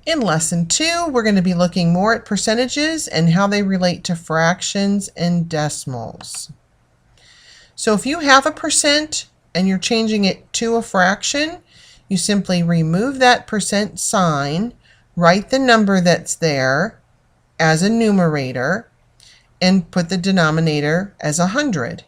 In Lesson 2, we're going to be looking more at percentages and how they relate to fractions and decimals. So if you have a percent and you're changing it to a fraction, you simply remove that percent sign, write the number that's there as a numerator, and put the denominator as 100.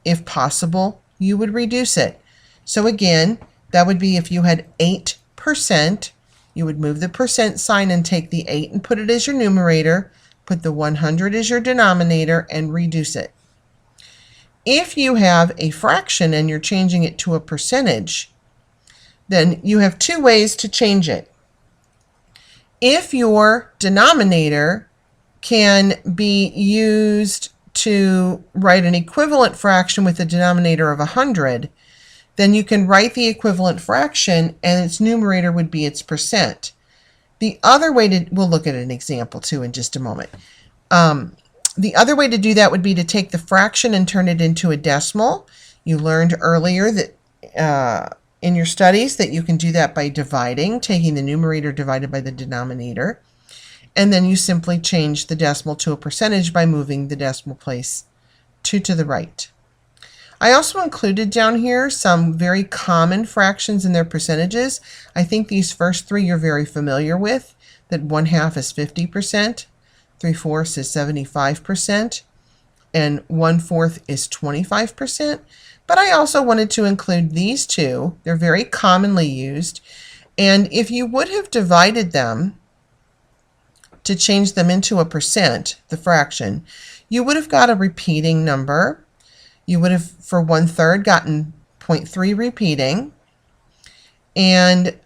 If possible, you would reduce it. So again, that would be if you had 8%, you would move the percent sign and take the 8 and put it as your numerator, put the 100 as your denominator, and reduce it. If you have a fraction and you're changing it to a percentage, then you have two ways to change it. If your denominator can be used to write an equivalent fraction with a denominator of 100, then you can write the equivalent fraction and its numerator would be its percent. The other way to, we'll look at an example too in just a moment. The other way to do that would be to take the fraction and turn it into a decimal. You learned earlier that in your studies that you can do that by dividing, taking the numerator divided by the denominator. And then you simply change the decimal to a percentage by moving the decimal place 2 to the right. I also included down here some very common fractions and their percentages. I think these first three you're very familiar with, that 1/2 is 50%, 3/4 is 75%, and 1/4 is 25%. But I also wanted to include these two. They're very commonly used. And if you would have divided them to change them into a percent, the fraction, you would have got a repeating number. You would have, for 1/3, gotten 0.3 repeating. And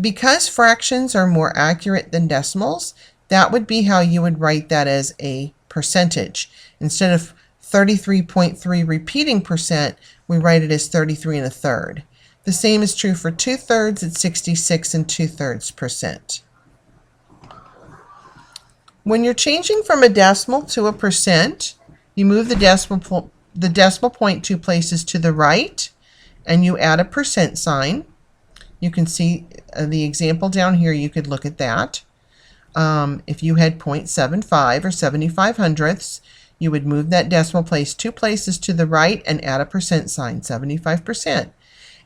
because fractions are more accurate than decimals, that would be how you would write that as a percentage. Instead of 33.3 repeating percent, we write it as 33 1/3. The same is true for 2/3 at 66 2/3%. When you're changing from a decimal to a percent, you move the decimal point 2 places to the right, and you add a percent sign. You can see the example down here. You could look at that. If you had 0.75 or 75 hundredths, you would move that decimal place 2 places to the right and add a percent sign, 75%.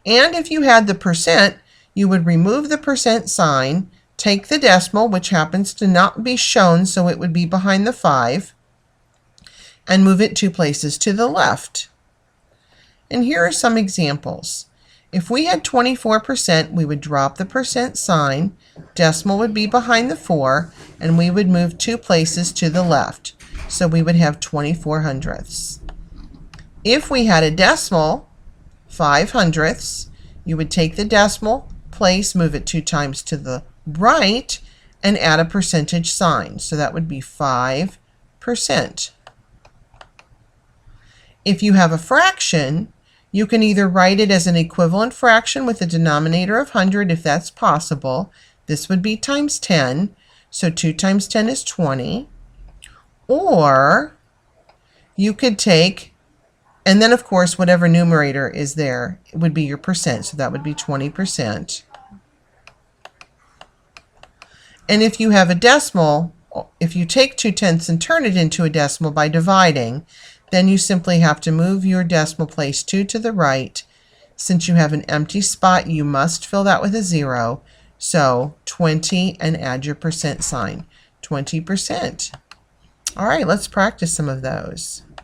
And if you had the percent, you would remove the percent sign, take the decimal, which happens to not be shown, so it would be behind the 5, and move it 2 places to the left. And here are some examples. If we had 24%, we would drop the percent sign, decimal would be behind the 4, and we would move 2 places to the left. So we would have 24 hundredths. If we had a decimal, 5 hundredths, you would take the decimal place, move it 2 times to the right, and add a percentage sign. So that would be 5%. If you have a fraction, you can either write it as an equivalent fraction with a denominator of 100 if that's possible. This would be times 10, so 2 times 10 is 20. Or you could take, and then of course whatever numerator is there would be your percent, so that would be 20%. And if you have a decimal, if you take 2/10 and turn it into a decimal by dividing, then you simply have to move your decimal place 2 to the right. Since you have an empty spot, you must fill that with a 0. So 20 and add your percent sign, 20%. All right, let's practice some of those.